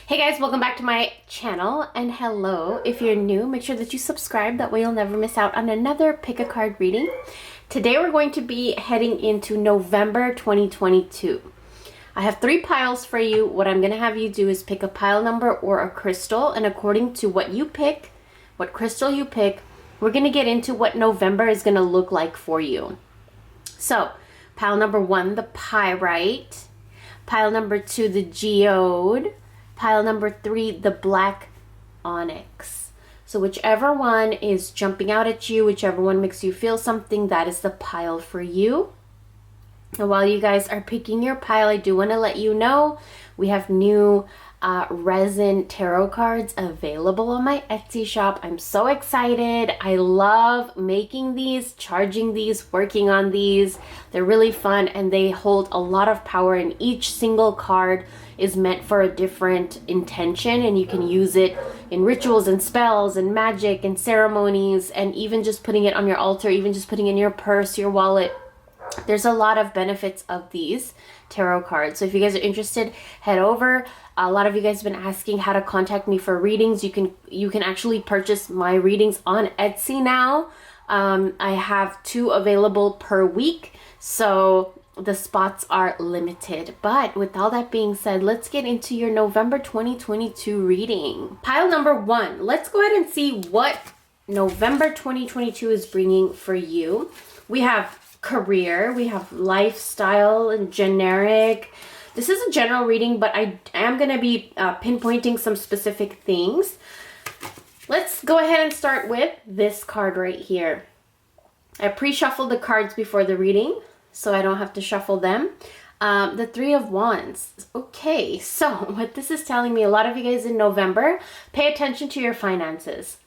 Hey guys, welcome back to my channel, and hello. If you're new, make sure that you subscribe, that way you'll never miss out on another pick a card reading. Today we're going to be heading into November 2022. I have 3 piles for you. What I'm going to have you do is pick a pile number or a crystal, and according to what you pick, what crystal you pick, we're going to get into what November is going to look like for you. So, pile number 1, the pyrite. Pile number 2, the geode. Pile number 3, the black onyx. So whichever one is jumping out at you, whichever one makes you feel something, that is the pile for you. And while you guys are picking your pile, I do want to let you know we have new resin tarot cards available on my Etsy shop. I'm so excited. I love making these, charging these, working on these. They're really fun and they hold a lot of power, and each single card is meant for a different intention, and you can use it in rituals and spells and magic and ceremonies, and even just putting it on your altar, even just putting it in your purse, your wallet. There's a lot of benefits of these tarot cards. So if you guys are interested, head over. A lot of you guys have been asking how to contact me for readings. You can actually purchase my readings on Etsy now. I have 2 available per week, so the spots are limited. But with all that being said, let's get into your November 2022 reading. Pile number 1. Let's go ahead and see what November 2022 is bringing for you. We have career, we have lifestyle and generic. This is a general reading, but I am going to be pinpointing some specific things. Let's go ahead and start with this card right here. I pre-shuffled the cards before the reading, so I don't have to shuffle them. The 3 of Wands. Okay, so what this is telling me, a lot of you guys in November, pay attention to your finances.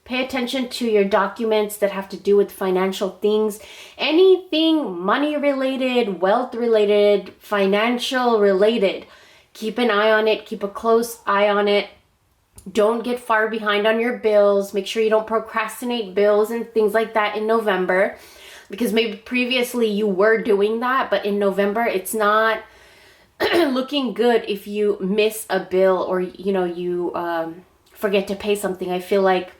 Pay attention to your documents that have to do with financial things. Anything money related, wealth related, financial related. Keep an eye on it. Keep a close eye on it. Don't get far behind on your bills. Make sure you don't procrastinate bills and things like that in November. Because maybe previously you were doing that, but in November it's not looking good if you miss a bill or you forget to pay something. I feel like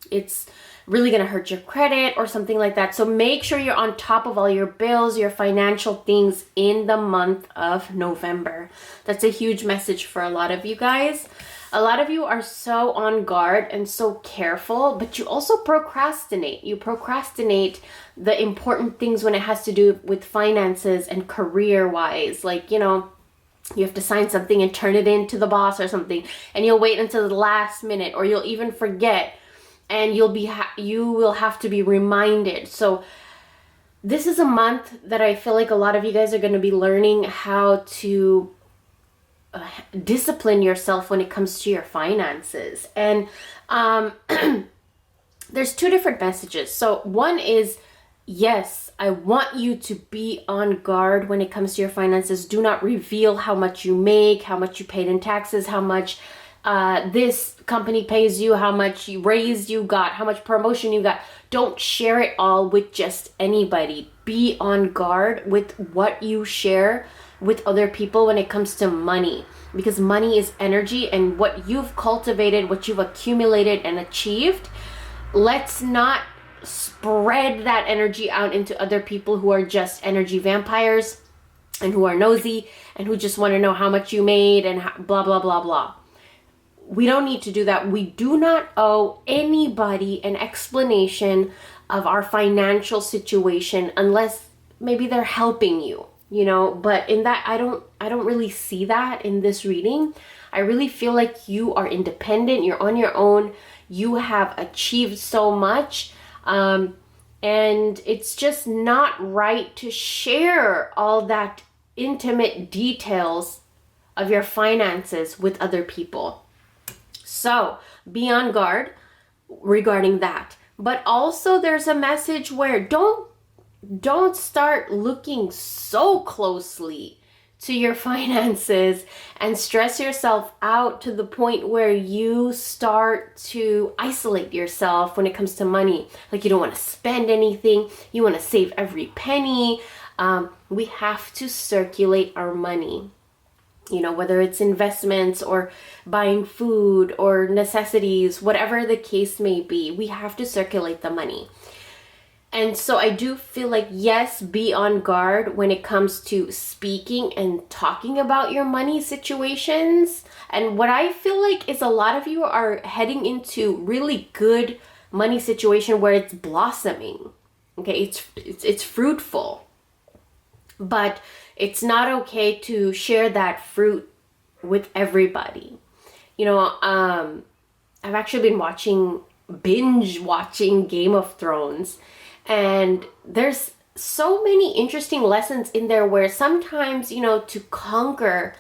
it's really going to hurt your credit or something like that. So make sure you're on top of all your bills, your financial things in the month of November. That's a huge message for a lot of you guys. A lot of you are so on guard and so careful, but you also procrastinate. You procrastinate the important things when it has to do with finances and career-wise. Like, you have to sign something and turn it in to the boss or something, and you'll wait until the last minute, or you'll even forget. And you will have to be reminded. So this is a month that I feel like a lot of you guys are going to be learning how to discipline yourself when it comes to your finances. And there's 2 different messages. So one is, yes, I want you to be on guard when it comes to your finances. Do not reveal how much you make, how much you paid in taxes, how much this company pays you, how much raise you got, how much promotion you got. Don't share it all with just anybody. Be on guard with what you share with other people when it comes to money, because money is energy, and what you've cultivated, what you've accumulated and achieved, let's not spread that energy out into other people who are just energy vampires and who are nosy and who just want to know how much you made and blah, blah, blah, blah. We don't need to do that. We do not owe anybody an explanation of our financial situation unless maybe they're helping you, but in that, I don't really see that in this reading. I really feel like you are independent. You're on your own. You have achieved so much. And it's just not right to share all that intimate details of your finances with other people. So be on guard regarding that. But also there's a message where don't start looking so closely to your finances and stress yourself out to the point where you start to isolate yourself when it comes to money. Like, you don't want to spend anything. You want to save every penny. We have to circulate our money. You know, whether it's investments or buying food or necessities, whatever the case may be, we have to circulate the money. And so I do feel like, yes, be on guard when it comes to speaking and talking about your money situations. And what I feel like is a lot of you are heading into really good money situation where it's blossoming. Okay, it's fruitful. But it's not okay to share that fruit with everybody. You know, I've actually been binge watching Game of Thrones, and there's so many interesting lessons in there where sometimes, you know, to conquer,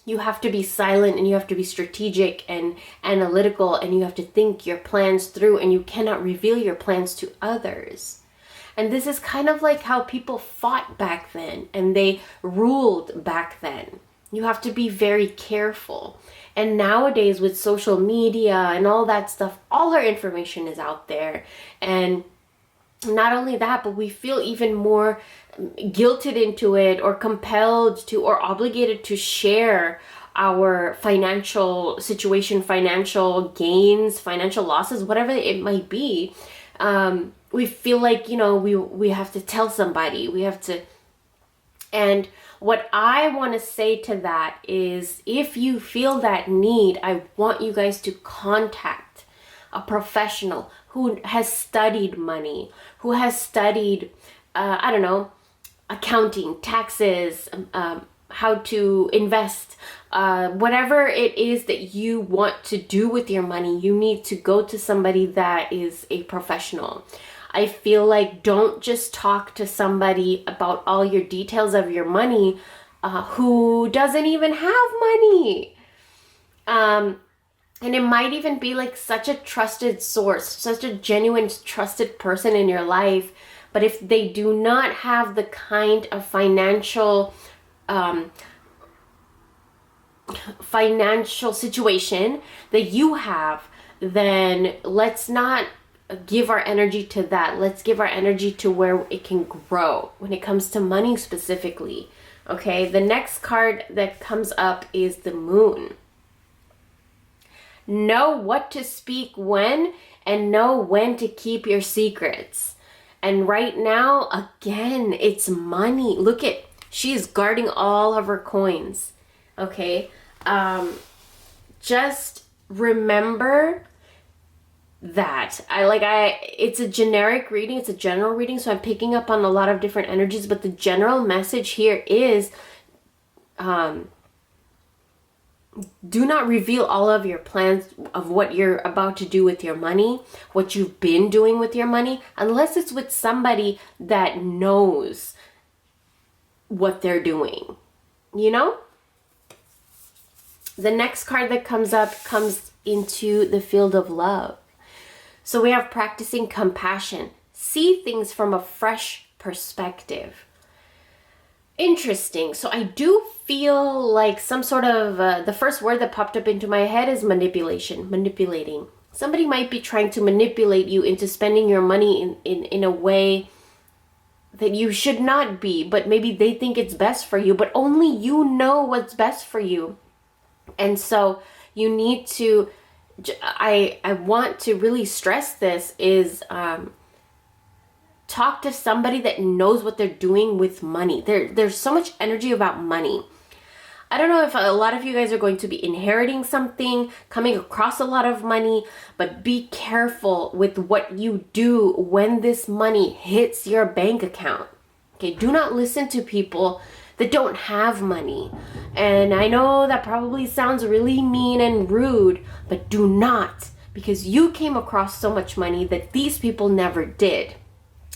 you have to be silent and you have to be strategic and analytical, and you have to think your plans through, and you cannot reveal your plans to others. And this is kind of like how people fought back then and they ruled back then. You have to be very careful. And nowadays with social media and all that stuff, all our information is out there. And not only that, but we feel even more guilted into it, or compelled to, or obligated to share our financial situation, financial gains, financial losses, whatever it might be. We feel like, you know, we have to tell somebody, we have to. And what I want to say to that is, if you feel that need, I want you guys to contact a professional who has studied money, who has studied, I don't know, accounting, taxes, how to invest, whatever it is that you want to do with your money. You need to go to somebody that is a professional. I feel like don't just talk to somebody about all your details of your money who doesn't even have money. And it might even be like such a trusted source, such a genuine trusted person in your life. But if they do not have the kind of financial situation that you have, then let's not give our energy to that. Let's give our energy to where it can grow when it comes to money specifically. Okay, the next card that comes up is the Moon. Know what to speak when, and know when to keep your secrets. And right now, again, it's money. Look at, she's guarding all of her coins. Okay, just remember that it's a generic reading, it's a general reading, so I'm picking up on a lot of different energies, but the general message here is do not reveal all of your plans of what you're about to do with your money, what you've been doing with your money, unless it's with somebody that knows what they're doing, you know? The next card that comes up comes into the field of love. So we have practicing compassion. See things from a fresh perspective. Interesting. So I do feel like some sort of, the first word that popped up into my head is manipulation, manipulating. Somebody might be trying to manipulate you into spending your money in a way that you should not be, but maybe they think it's best for you, but only you know what's best for you. And so you need to, I want to really stress this is talk to somebody that knows what they're doing with money. There's so much energy about money. I don't know if a lot of you guys are going to be inheriting something, coming across a lot of money, but be careful with what you do when this money hits your bank account. Okay, do not listen to people that don't have money. And I know that probably sounds really mean and rude, but do not, because you came across so much money that these people never did.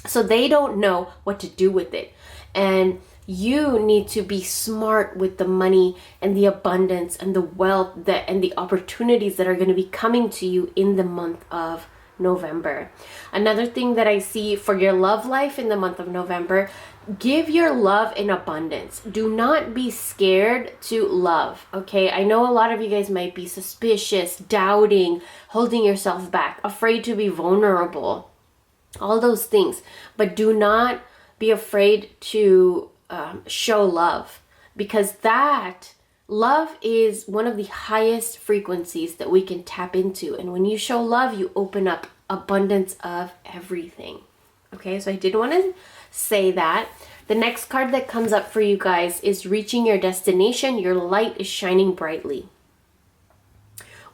So they don't know what to do with it. And you need to be smart with the money and the abundance and the wealth and the opportunities that are going to be coming to you in the month of November. Another thing that I see for your love life in the month of November, give your love in abundance. Do not be scared to love, okay? I know a lot of you guys might be suspicious, doubting, holding yourself back, afraid to be vulnerable, all those things. But do not be afraid to show love, because that love is one of the highest frequencies that we can tap into. And when you show love, you open up abundance of everything. Okay, so I did want to say that. The next card that comes up for you guys is reaching your destination. Your light is shining brightly.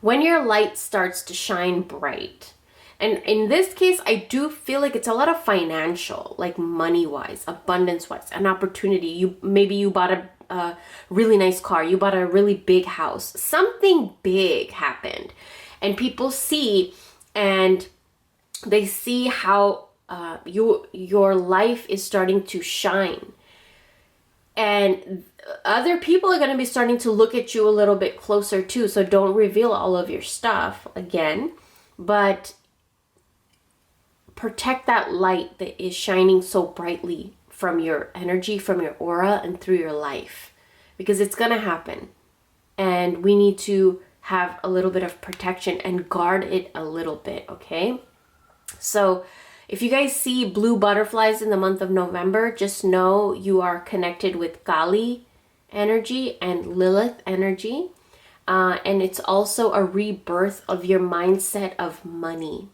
When your light starts to shine bright, and in this case, I do feel like it's a lot of financial, like money-wise, abundance-wise, an opportunity. Maybe you bought a really nice car. You bought a really big house. Something big happened. And people see, and they see how your life is starting to shine. And other people are going to be starting to look at you a little bit closer too. So don't reveal all of your stuff again. But protect that light that is shining so brightly from your energy, from your aura, and through your life, because it's going to happen. And we need to have a little bit of protection and guard it a little bit, okay? So if you guys see blue butterflies in the month of November, just know you are connected with Kali energy and Lilith energy. And it's also a rebirth of your mindset of money,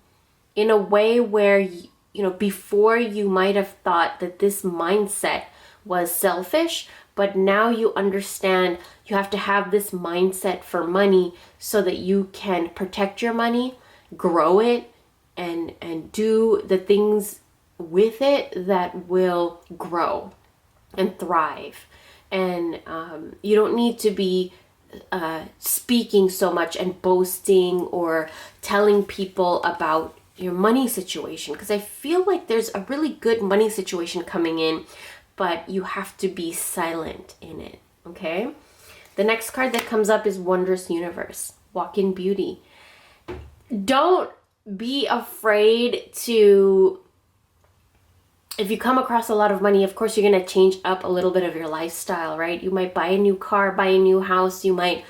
in a way where, you know, before you might have thought that this mindset was selfish, but now you understand you have to have this mindset for money so that you can protect your money, grow it, and do the things with it that will grow and thrive. And you don't need to be speaking so much and boasting or telling people about your money situation, because I feel like there's a really good money situation coming in, but you have to be silent in it, okay? The next card that comes up is Wondrous Universe, Walk in Beauty. Don't be afraid to, if you come across a lot of money, of course you're going to change up a little bit of your lifestyle, right? You might buy a new car, buy a new house, you might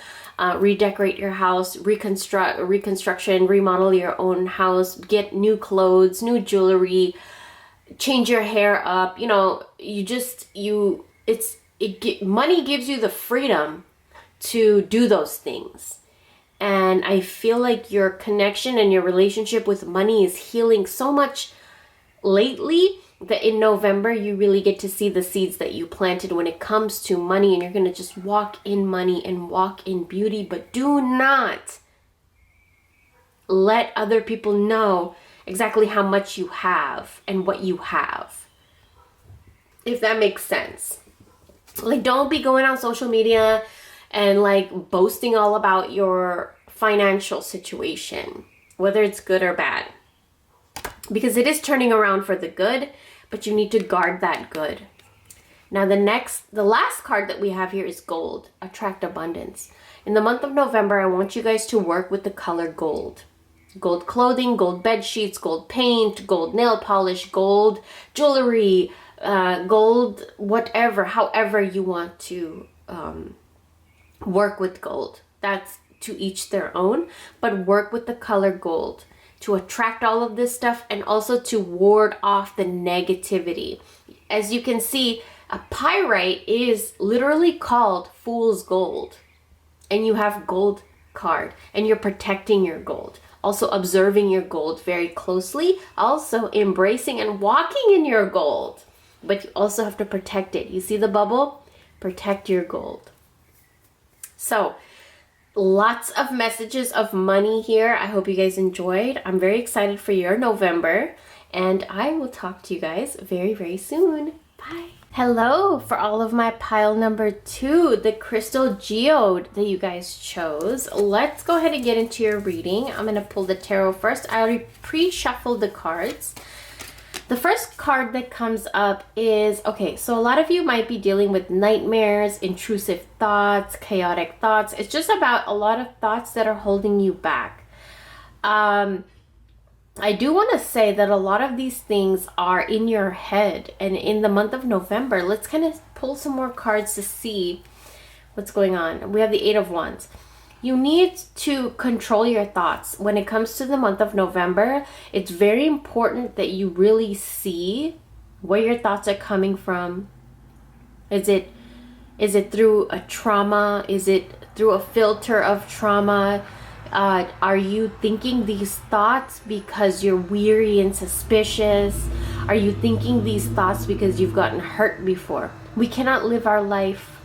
redecorate your house, reconstruction, remodel your own house, get new clothes, new jewelry, change your hair up. You know, money gives you the freedom to do those things. And I feel like your connection and your relationship with money is healing so much lately that in November you really get to see the seeds that you planted when it comes to money, and you're going to just walk in money and walk in beauty. But do not let other people know exactly how much you have and what you have, if that makes sense. Like, don't be going on social media and like boasting all about your financial situation, whether it's good or bad, because it is turning around for the good, but you need to guard that good. Now the last card that we have here is gold, attract abundance. In the month of November, I want you guys to work with the color gold. Gold clothing, gold bed sheets, gold paint, gold nail polish, gold jewelry, gold whatever, however you want to work with gold. That's to each their own, but work with the color gold to attract all of this stuff and also to ward off the negativity. As you can see, a pyrite is literally called fool's gold, and you have gold card and you're protecting your gold. Also observing your gold very closely, also embracing and walking in your gold, but you also have to protect it. You see the bubble? Protect your gold. So lots of messages of money here. I hope you guys enjoyed. I'm very excited for your November, and I will talk to you guys very, very soon. Bye. Hello, for all of my pile number 2, the crystal geode that you guys chose. Let's go ahead and get into your reading. I'm going to pull the tarot first. I already pre-shuffled the cards. The first card that comes up is, okay, so a lot of you might be dealing with nightmares, intrusive thoughts, chaotic thoughts. It's just about a lot of thoughts that are holding you back. I do want to say that a lot of these things are in your head. And in the month of November, let's kind of pull some more cards to see what's going on. We have the 8 of Wands. You need to control your thoughts. When it comes to the month of November, it's very important that you really see where your thoughts are coming from Is it through a trauma? Is it through a filter of trauma? Are you thinking these thoughts because you're weary and suspicious? Are you thinking these thoughts because you've gotten hurt before? We cannot live our life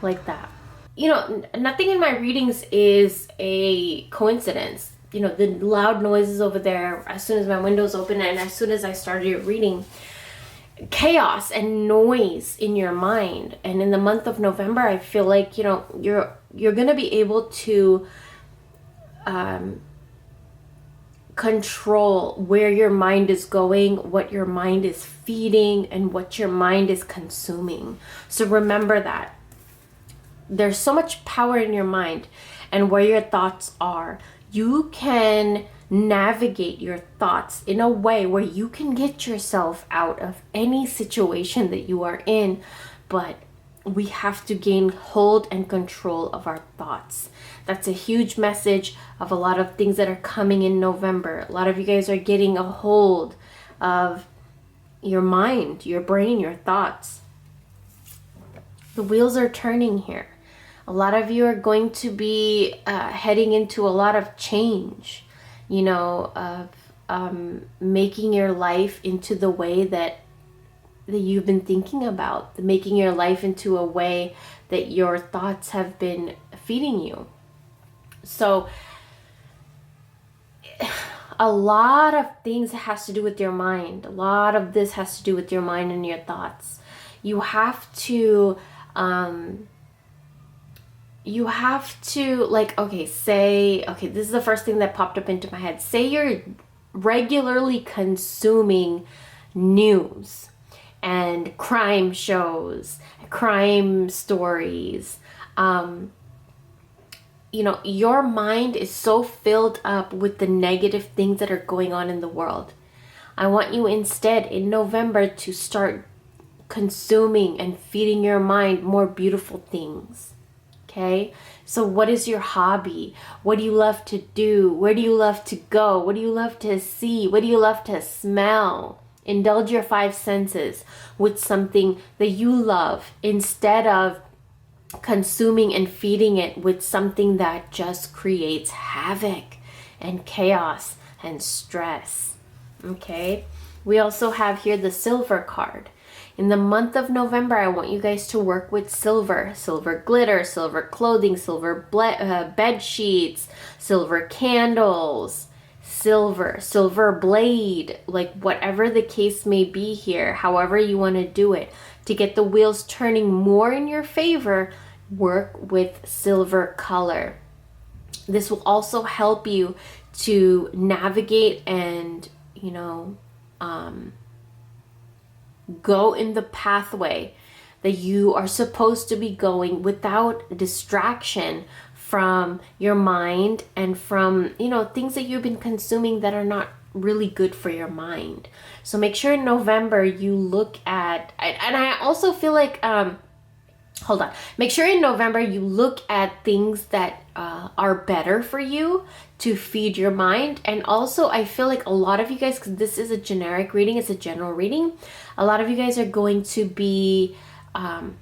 like that. You know, nothing in my readings is a coincidence. You know, the loud noises over there, as soon as my windows open and as soon as I started reading, chaos and noise in your mind. And in the month of November, I feel like, you know, you're going to be able to control where your mind is going, what your mind is feeding, and what your mind is consuming. So remember that there's so much power in your mind and where your thoughts are. You can navigate your thoughts in a way where you can get yourself out of any situation that you are in, but we have to gain hold and control of our thoughts. That's a huge message of a lot of things that are coming in November. A lot of you guys are getting a hold of your mind, your brain, your thoughts. The wheels are turning here. A lot of you are going to be heading into a lot of change, you know, of making your life into the way that you've been thinking about, making your life into a way that your thoughts have been feeding you. So a lot of things has to do with your mind. A lot of this has to do with your mind and your thoughts. You have to like, okay, this is the first thing that popped up into my head. Say you're regularly consuming news and crime shows, crime stories. You know, your mind is so filled up with the negative things that are going on in the world. I want you instead in November to start consuming and feeding your mind more beautiful things. Okay? So what is your hobby? What do you love to do? Where do you love to go? What do you love to see? What do you love to smell? Indulge your five senses with something that you love instead of consuming and feeding it with something that just creates havoc and chaos and stress. Okay? We also have here the silver card. In the month of November, I want you guys to work with silver glitter, silver clothing, silver bed sheets, silver candles, silver blade, like whatever the case may be here, however you want to do it. To get the wheels turning more in your favor, work with silver color. This will also help you to navigate and, you know, go in the pathway that you are supposed to be going without distraction from your mind and from, you know, things that you've been consuming that are not really good for your mind. So make sure in November you look at, and I also feel like, make sure in November you look at things that are better for you to feed your mind. And also I feel like a lot of you guys, because this is a generic reading, it's a general reading, a lot of you guys are going to be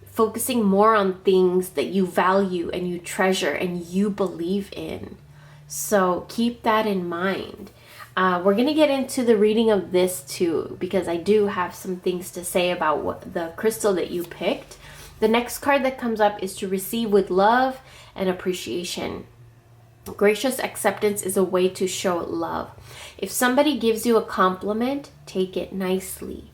focusing more on things that you value and you treasure and you believe in. So keep that in mind. We're going to get into the reading of this too, because I do have some things to say about what the crystal that you picked. The next card that comes up is to receive with love and appreciation. Gracious acceptance is a way to show love. If somebody gives you a compliment, take it nicely.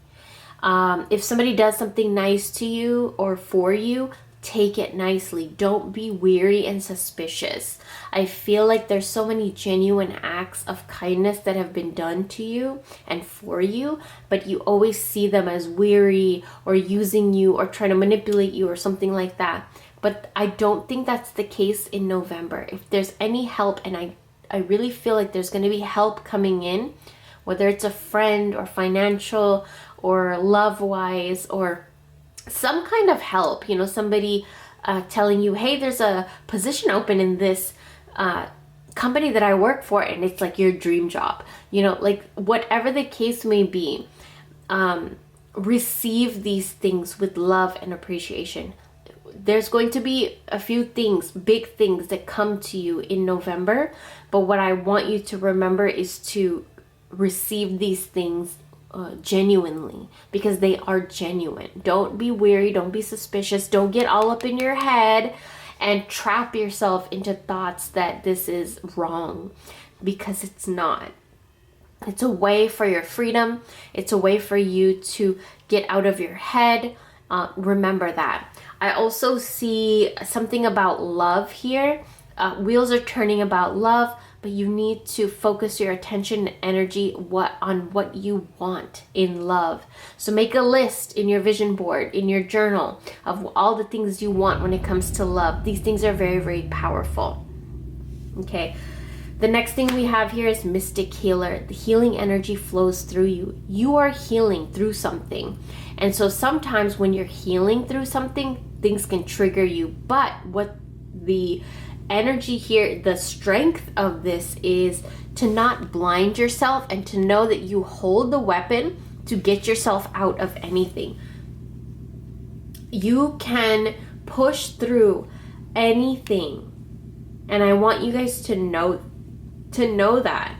If somebody does something nice to you or for you, take it nicely. Don't be weary and suspicious. I feel like there's so many genuine acts of kindness that have been done to you and for you, but you always see them as weary or using you or trying to manipulate you or something like that. But I don't think that's the case in November. If there's any help, and I really feel like there's going to be help coming in, whether it's a friend or financial or love-wise or some kind of help, you know, somebody telling you, hey, there's a position open in this company that I work for, and it's like your dream job, you know, like whatever the case may be. receive these things with love and appreciation. There's going to be a few things, big things that come to you in November, but what I want you to remember is to receive these things genuinely, because they are genuine. Don't be weary, don't be suspicious, don't get all up in your head and trap yourself into thoughts that this is wrong, because it's not. It's a way for your freedom. It's a way for you to get out of your head. Remember that. I also see something about love here. Wheels are turning about love, but you need to focus your attention and energy on what you want in love. So make a list in your vision board, in your journal, of all the things you want when it comes to love. These things are very, very powerful. Okay. The next thing we have here is Mystic Healer. The healing energy flows through you. You are healing through something. And so sometimes when you're healing through something, things can trigger you. But what the energy here, the strength of this is to not blind yourself and to know that you hold the weapon to get yourself out of anything. You can push through anything. And I want you guys to know that.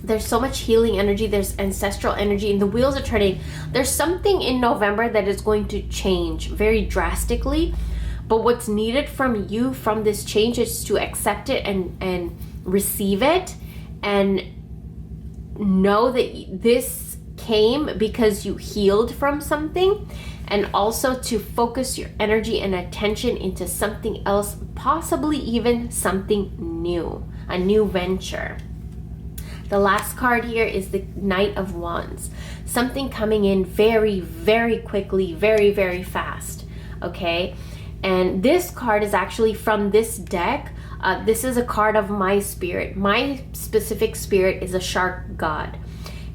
There's so much healing energy, there's ancestral energy, and the wheels are turning. There's something in November that is going to change very drastically, but what's needed from you from this change is to accept it and receive it, and know that this came because you healed from something, and also to focus your energy and attention into something else, possibly even something new, a new venture. The last card here is the Knight of Wands. Something coming in very, very quickly, very, very fast, okay? And this card is actually from this deck. This is a card of my spirit. My specific spirit is a shark god.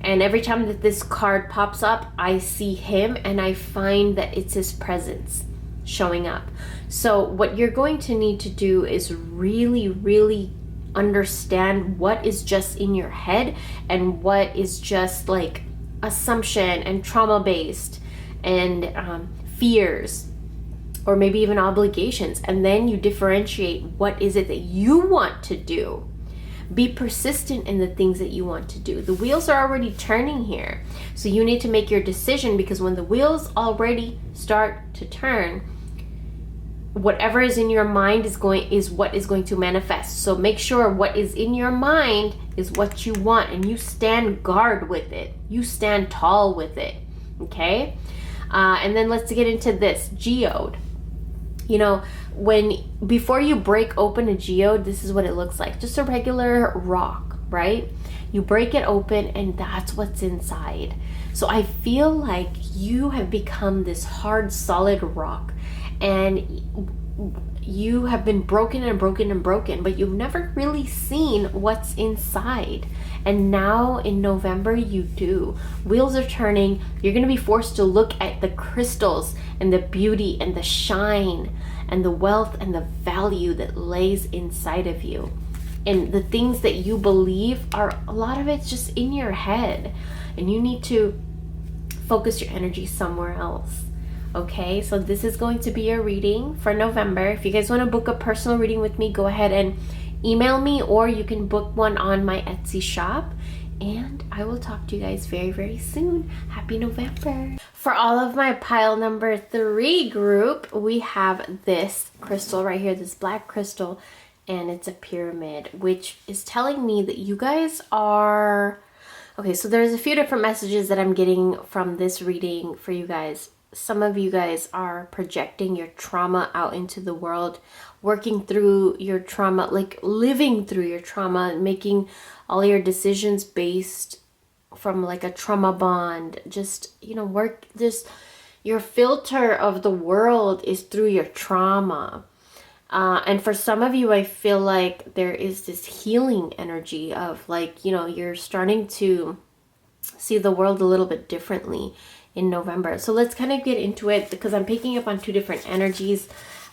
And every time that this card pops up, I see him and I find that it's his presence showing up. So what you're going to need to do is really, really understand what is just in your head and what is just like assumption and trauma-based and fears, or maybe even obligations. And then you differentiate what is it that you want to do. Be persistent in the things that you want to do. The wheels are already turning here. So you need to make your decision, because when the wheels already start to turn, whatever is in your mind is what is going to manifest. So make sure what is in your mind is what you want, and you stand guard with it. You stand tall with it. Okay? And then let's get into this geode. You know, before you break open a geode, this is what it looks like. Just a regular rock, right? You break it open and that's what's inside. So I feel like you have become this hard, solid rock, and you have been broken and broken and broken, but you've never really seen what's inside. And now in November, you do. Wheels are turning. You're going to be forced to look at the crystals and the beauty and the shine and the wealth and the value that lays inside of you. And the things that you believe are, a lot of it's just in your head. And you need to focus your energy somewhere else. Okay, so this is going to be a reading for November. If you guys want to book a personal reading with me, go ahead and email me, or you can book one on my Etsy shop. And I will talk to you guys very, very soon. Happy November. For all of my pile number 3 group, we have this crystal right here, this black crystal, and it's a pyramid, which is telling me that you guys are... Okay, so there's a few different messages that I'm getting from this reading for you guys. Some of you guys are projecting your trauma out into the world, working through your trauma, like living through your trauma, making all your decisions based from like a trauma bond. Just, you know, your filter of the world is through your trauma. And for some of you, I feel like there is this healing energy of like, you know, you're starting to see the world a little bit differently in November. So let's kind of get into it, because I'm picking up on 2 different energies.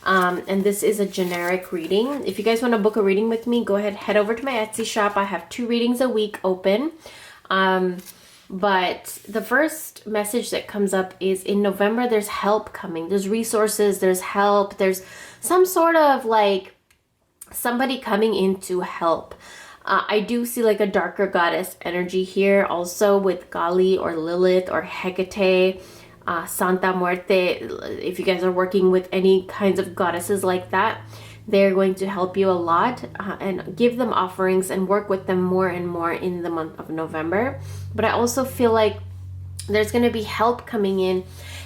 And this is a generic reading. If you guys want to book a reading with me, go ahead, head over to my Etsy shop. I have 2 readings a week open. But the first message that comes up is in November, there's help coming. There's resources, there's help, there's some sort of like somebody coming in to help. I do see like a darker goddess energy here also with Kali or Lilith or Hecate, Santa Muerte. If you guys are working with any kinds of goddesses like that, they're going to help you a lot, and give them offerings and work with them more and more in the month of November. But I also feel like there's going to be help coming in,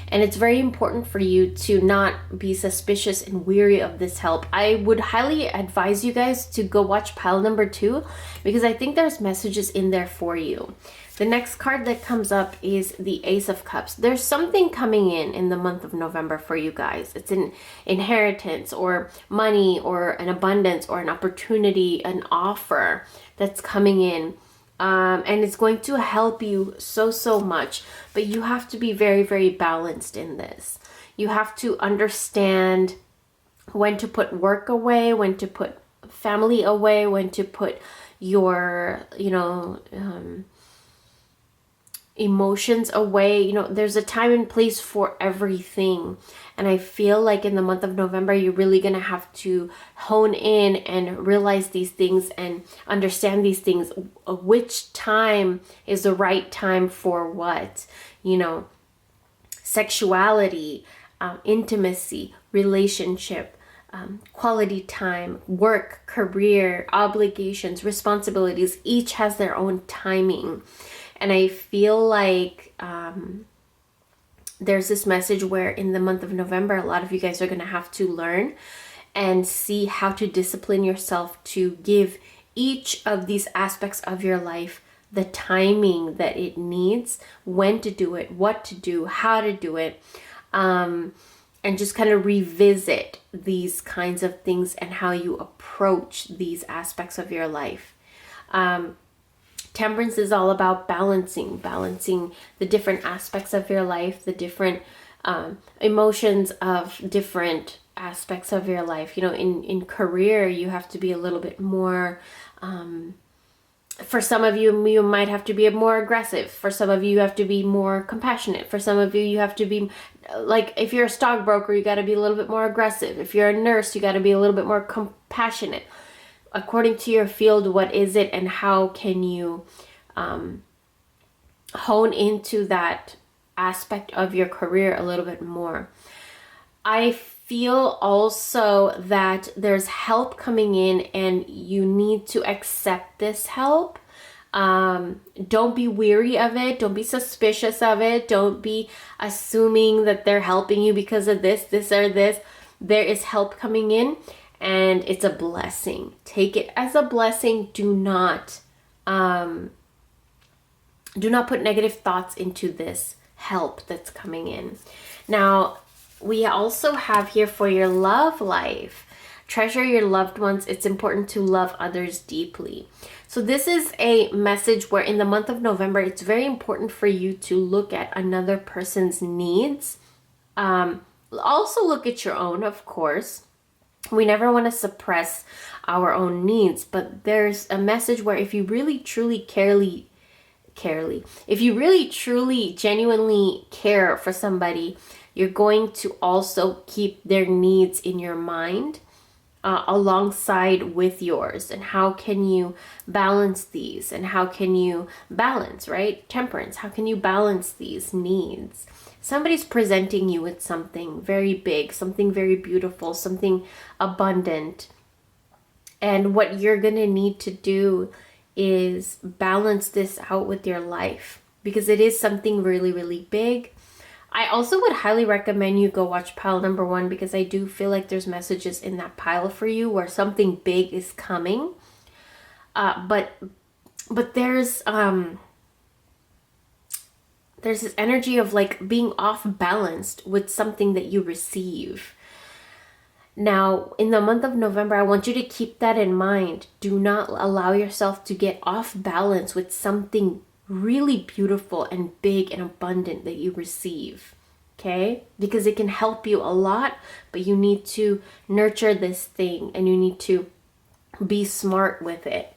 and it's very important for you to not be suspicious and weary of this help. I would highly advise you guys to go watch pile number 2, because I think there's messages in there for you. The next card that comes up is the Ace of Cups. There's something coming in the month of November for you guys. It's an inheritance or money or an abundance or an opportunity, an offer that's coming in. And it's going to help you so much. But you have to be very, very balanced in this. You have to understand when to put work away, when to put family away, when to put your, emotions away. There's a time and place for everything. And I feel like in the month of November, you're really going to have to hone in and realize these things and understand these things. Which time is the right time for what? Sexuality, intimacy, relationship, quality time, work, career, obligations, responsibilities. Each has their own timing. And I feel like there's this message where in the month of November, a lot of you guys are going to have to learn and see how to discipline yourself to give each of these aspects of your life the timing that it needs, when to do it, what to do, how to do it, and just kind of revisit these kinds of things and how you approach these aspects of your life. Temperance is all about balancing the different aspects of your life, the different emotions of different aspects of your life. In career, you have to be a little bit more, for some of you, you might have to be more aggressive. For some of you have to be more compassionate. For some of you have to be, like, if you're a stockbroker, you got to be a little bit more aggressive. If you're a nurse, you got to be a little bit more compassionate. According to your field, what is it, and how can you hone into that aspect of your career a little bit more? I feel also that there's help coming in, and you need to accept this help. Don't be weary of it. Don't be suspicious of it. Don't be assuming that they're helping you because of this, or this. There is help coming in. And it's a blessing. Take it as a blessing. Do not put negative thoughts into this help that's coming in. Now, we also have here for your love life. Treasure your loved ones. It's important to love others deeply. So this is a message where in the month of November, it's very important for you to look at another person's needs. Also look at your own, of course. We never want to suppress our own needs, but there's a message where if you really truly if you really truly genuinely care for somebody, you're going to also keep their needs in your mind alongside with yours. And how can you balance these? And how can you balance, right? Temperance. How can you balance these needs? Somebody's presenting you with something very big, something very beautiful, something abundant. And what you're going to need to do is balance this out with your life, because it is something really, really big. I also would highly recommend you go watch pile number 1, because I do feel like there's messages in that pile for you where something big is coming. But there's this energy of like being off balanced with something that you receive. Now, in the month of November, I want you to keep that in mind. Do not allow yourself to get off balance with something really beautiful and big and abundant that you receive. Okay? Because it can help you a lot, but you need to nurture this thing and you need to be smart with it.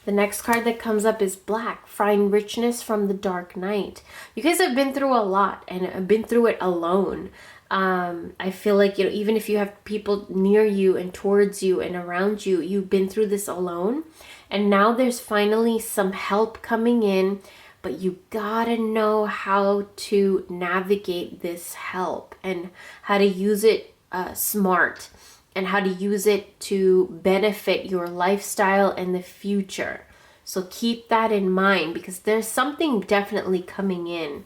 The next card that comes up is Black. Find richness from the dark night. You guys have been through a lot and have been through it alone. I feel like, you know, even if you have people near you and towards you and around you, you've been through this alone. And now there's finally some help coming in, but you gotta know how to navigate this help and how to use it smart and how to use it to benefit your lifestyle and the future. So keep that in mind because there's something definitely coming in.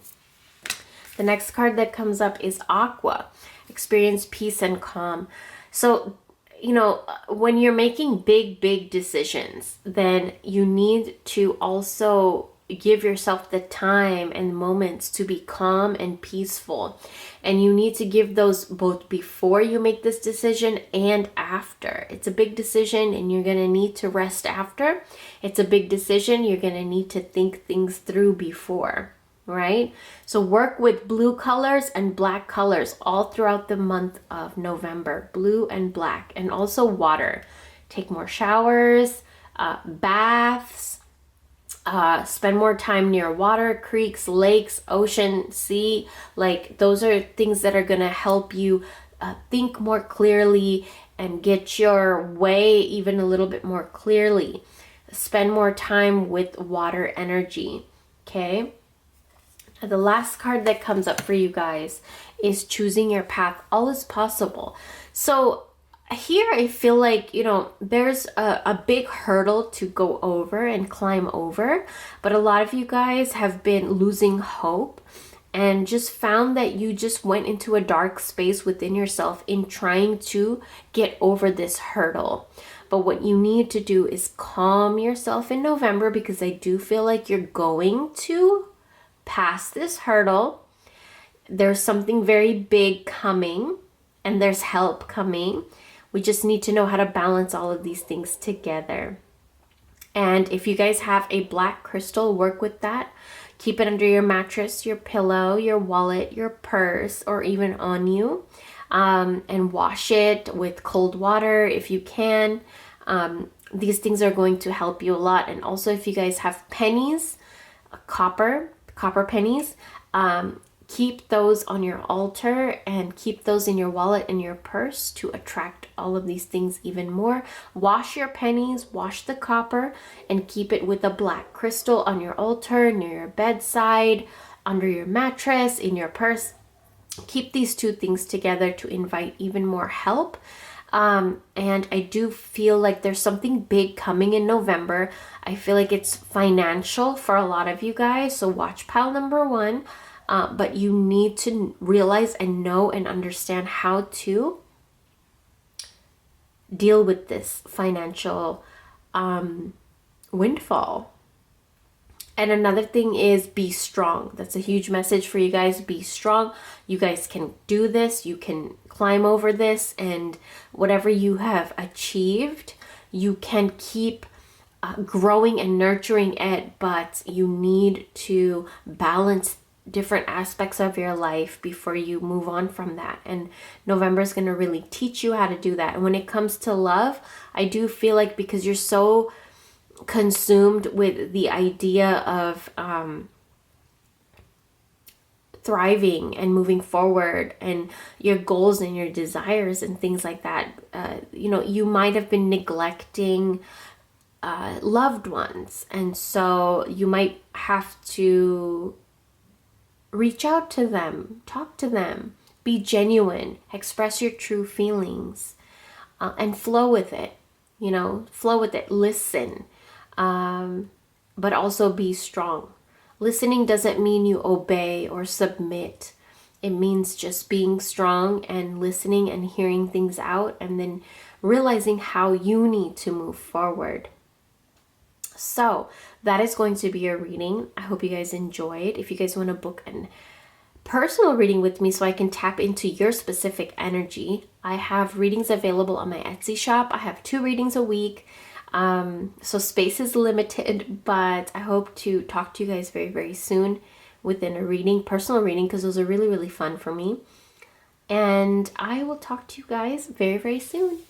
The next card that comes up is Aqua. Experience peace and calm. So, you know, when you're making big decisions, then you need to also give yourself the time and moments to be calm and peaceful. And you need to give those both before you make this decision and after. It's a big decision and you're going to need to rest after. It's a big decision. You're going to need to think things through before, right? So work with blue colors and black colors all throughout the month of November. Blue and black, and also water. Take more showers, baths, spend more time near water, creeks, lakes, ocean, sea. Like those are things that are going to help you think more clearly and get your way even a little bit more clearly. Spend more time with water energy, okay? And the last card that comes up for you guys is choosing your path. All is possible. So here I feel like, you know, there's a big hurdle to go over and climb over, but a lot of you guys have been losing hope and just found that you just went into a dark space within yourself in trying to get over this hurdle. But what you need to do is calm yourself in November, because I do feel like you're going to pass this hurdle. There's something very big coming and there's help coming. We just need to know how to balance all of these things together. And if you guys have a black crystal, work with that. Keep it under your mattress, your pillow, your wallet, your purse, or even on you. And wash it with cold water if you can. These things are going to help you a lot. And also if you guys have pennies, copper pennies, keep those on your altar and keep those in your wallet and your purse to attract all of these things even more. Wash your pennies, wash the copper, and keep it with a black crystal on your altar, near your bedside, under your mattress, in your purse. Keep these two things together to invite even more help. And I do feel like there's something big coming in November. I feel like it's financial for a lot of you guys. So watch pile number 1. But you need to realize and know and understand how to deal with this financial windfall. And another thing is be strong. That's a huge message for you guys. Be strong. You guys can do this. You can climb over this, and whatever you have achieved, you can keep growing and nurturing it, but you need to balance different aspects of your life before you move on from that. And November is going to really teach you how to do that. And when it comes to love, I do feel like because you're so consumed with the idea of thriving and moving forward and your goals and your desires and things like that, you know, you might have been neglecting loved ones. And so you might have to reach out to them, talk to them, be genuine, express your true feelings, and flow with it, you know, flow with it, listen, but also be strong. Listening doesn't mean you obey or submit. It means just being strong and listening and hearing things out and then realizing how you need to move forward. So that is going to be your reading. I hope you guys enjoyed. If you guys want to book a personal reading with me so I can tap into your specific energy, I have readings available on my Etsy shop. I have 2 readings a week. So space is limited, but I hope to talk to you guys very, very soon within a reading, personal reading, because those are really, really fun for me. And I will talk to you guys very, very soon.